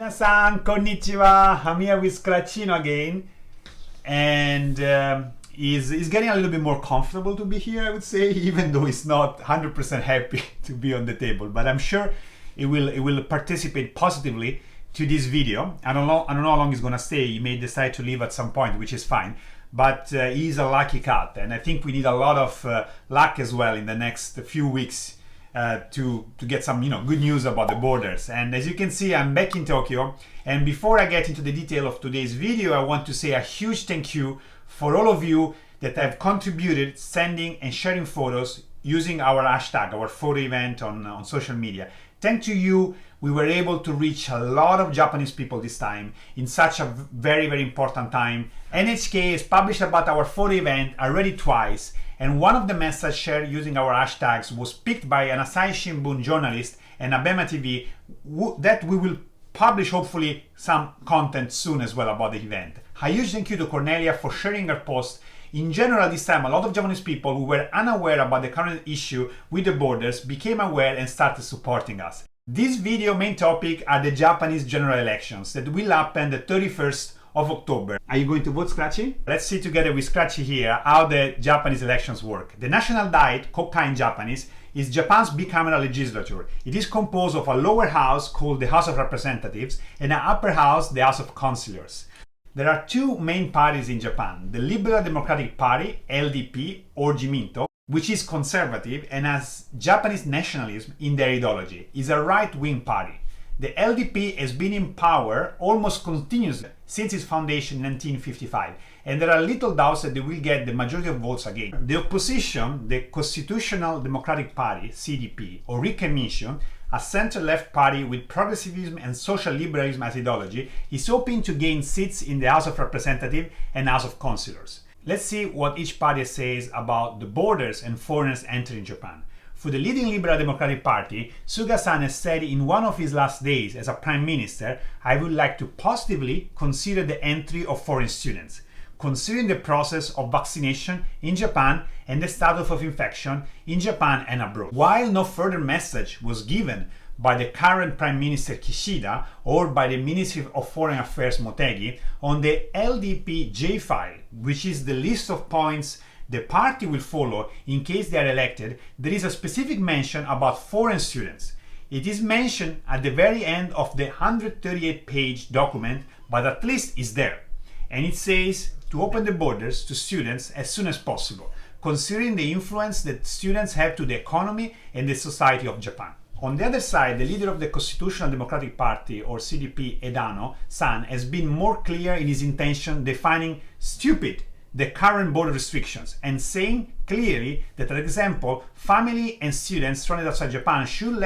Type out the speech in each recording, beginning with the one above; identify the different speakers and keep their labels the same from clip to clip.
Speaker 1: Minasan, konnichiwa. I'm here with Scratchino again, and he's getting a little bit more comfortable to be here, I would say, even though he's not 100% happy to be on the table. But I'm sure it will participate positively to this video. I don't know how long he's gonna stay. He may decide to leave at some point, which is fine. But he's a lucky cat, and I think we need a lot of luck as well in the next few weeks to get some good news about the borders. And as you can see, I'm back in Tokyo, and before I get into the detail of today's video, I want to say a huge thank you for all of you that have contributed sending and sharing photos using our hashtag, our photo event on social media. Thanks to you, we were able to reach a lot of Japanese people this time in such a very, very important time. NHK has published about our photo event already twice, and one of the messages shared using our hashtags was picked by an Asahi Shimbun journalist and Abema TV that we will publish hopefully some content soon as well about the event. A huge thank you to Cornelia for sharing her post. In general, this time, a lot of Japanese people who were unaware about the current issue with the borders became aware and started supporting us. This video main topic are the Japanese general elections that will happen the 31st of October. Are you going to vote, Scratchy? Let's see together with Scratchy here how the Japanese elections work. The National Diet, Kokkai in Japanese, is Japan's bicameral legislature. It is composed of a lower house called the House of Representatives and an upper house, the House of Councillors. There are two main parties in Japan, the Liberal Democratic Party, LDP, or Jiminto, which is conservative and has Japanese nationalism in their ideology, is a right-wing party. The LDP has been in power almost continuously since its foundation in 1955, and there are little doubts that they will get the majority of votes again. The opposition, the Constitutional Democratic Party, CDP, or Rikkemission, a center-left party with progressivism and social liberalism as ideology, is hoping to gain seats in the House of Representatives and House of Councillors. Let's see what each party says about the borders and foreigners entering Japan. For the leading Liberal Democratic Party, Suga-san has said in one of his last days as a Prime Minister, "I would like to positively consider the entry of foreign students, considering the process of vaccination in Japan and the status of infection in Japan and abroad." While no further message was given by the current Prime Minister Kishida or by the Ministry of Foreign Affairs Motegi on the LDP J file, which is the list of points the party will follow in case they are elected, there is a specific mention about foreign students. It is mentioned at the very end of the 138-page document, but at least it's there. And it says to open the borders to students as soon as possible, considering the influence that students have to the economy and the society of Japan. On the other side, the leader of the Constitutional Democratic Party, or CDP, Edano-san, has been more clear in his intention, defining stupid the current border restrictions and saying clearly that, for example, family and students stranded outside Japan should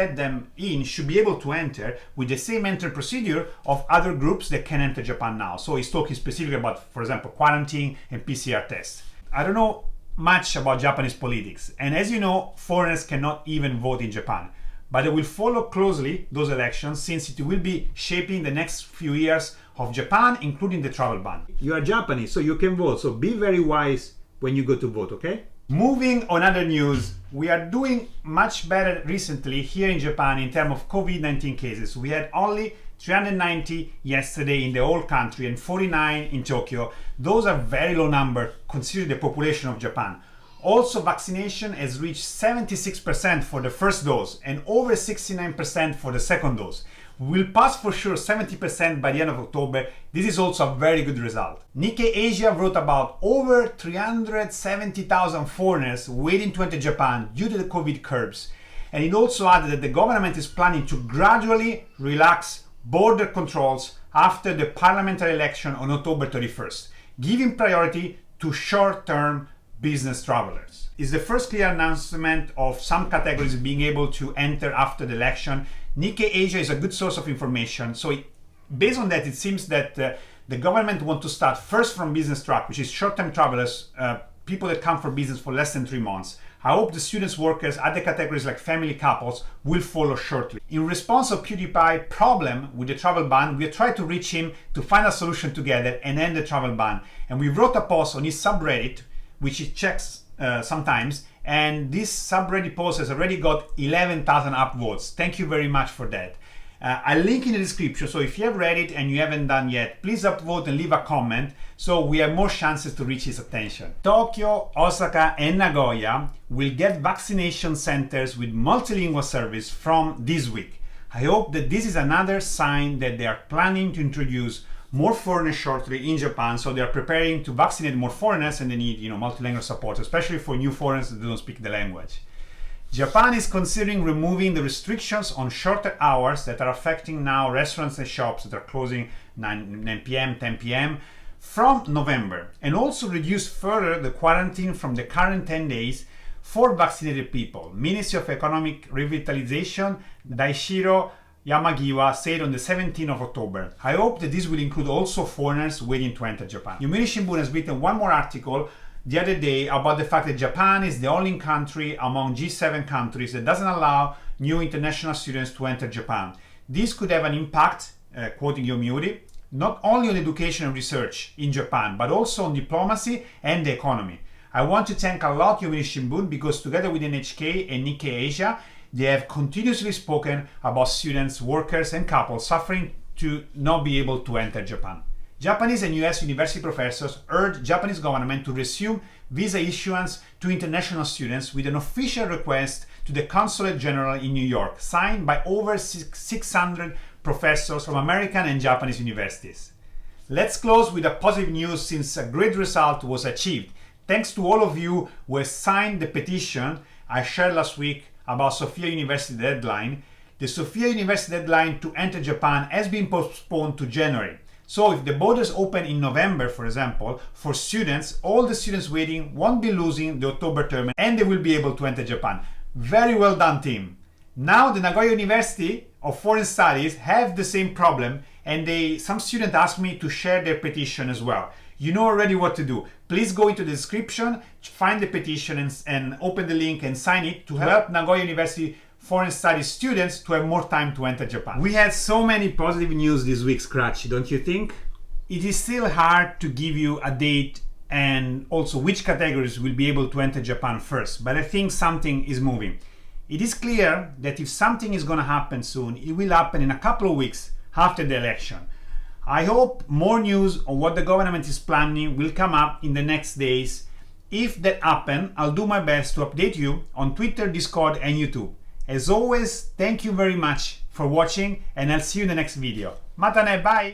Speaker 1: be able to enter with the same entry procedure of other groups that can enter Japan now. So he's talking specifically about, for example, quarantine and PCR tests. I don't know much about Japanese politics, and as you know, foreigners cannot even vote in Japan. But I will follow closely those elections since it will be shaping the next few years of Japan, including the travel ban. You are Japanese, so you can vote, so be very wise when you go to vote, okay? Moving on other news, we are doing much better recently here in Japan in terms of COVID-19 cases. We had only 390 yesterday in the whole country and 49 in Tokyo. Those are very low numbers considering the population of Japan. Also, vaccination has reached 76% for the first dose and over 69% for the second dose. We will pass for sure 70% by the end of October. This is also a very good result. Nikkei Asia wrote about over 370,000 foreigners waiting to enter Japan due to the COVID curbs. And it also added that the government is planning to gradually relax border controls after the parliamentary election on October 31st, giving priority to short-term business travelers. It's the first clear announcement of some categories being able to enter after the election. Nikkei Asia is a good source of information. So based on that, it seems that the government wants to start first from business track, which is short-term travelers, people that come for business for less than 3 months. I hope the students, workers, other categories like family couples will follow shortly. In response to PewDiePie problem with the travel ban, we tried to reach him to find a solution together and end the travel ban. And we wrote a post on his subreddit, which he checks sometimes, and this subreddit post has already got 11,000 upvotes. Thank you very much for that. I'll link in the description, so if you have read it and you haven't done yet, please upvote and leave a comment so we have more chances to reach his attention. Tokyo, Osaka and Nagoya will get vaccination centers with multilingual service from this week. I hope that this is another sign that they are planning to introduce more foreigners shortly in Japan, so they are preparing to vaccinate more foreigners and they need multilingual support, especially for new foreigners that don't speak the language. Japan is considering removing the restrictions on shorter hours that are affecting now restaurants and shops that are closing 9 p.m., 10 p.m. from November, and also reduce further the quarantine from the current 10 days for vaccinated people. Ministry of Economic Revitalization Daishiro Yamagiwa said on the 17th of October. I hope that this will include also foreigners waiting to enter Japan. Yomiuri Shimbun has written one more article the other day about the fact that Japan is the only country among G7 countries that doesn't allow new international students to enter Japan. This could have an impact, quoting Yomiuri, not only on education and research in Japan, but also on diplomacy and the economy. I want to thank a lot Yomiuri Shimbun because together with NHK and Nikkei Asia, they have continuously spoken about students, workers and couples suffering to not be able to enter Japan. Japanese and US university professors urge Japanese government to resume visa issuance to international students with an official request to the Consulate General in New York, signed by over 600 professors from American and Japanese universities. Let's close with a positive news since a great result was achieved. Thanks to all of you who have signed the petition I shared last week about Sophia University deadline. The Sophia University deadline to enter Japan has been postponed to January. So if the borders open in November, for example, for students, all the students waiting won't be losing the October term and they will be able to enter Japan. Very well done, team. Now the Nagoya University of Foreign Studies have the same problem and some students asked me to share their petition as well. You know already what to do. Please go into the description, find the petition and open the link and sign it to help Nagoya University Foreign Studies students to have more time to enter Japan. We had so many positive news this week, Scratchy, don't you think? It is still hard to give you a date and also which categories will be able to enter Japan first, but I think something is moving. It is clear that if something is going to happen soon, it will happen in a couple of weeks after the election. I hope more news on what the government is planning will come up in the next days. If that happens, I'll do my best to update you on Twitter, Discord and YouTube. As always, thank you very much for watching and I'll see you in the next video. Matane, bye!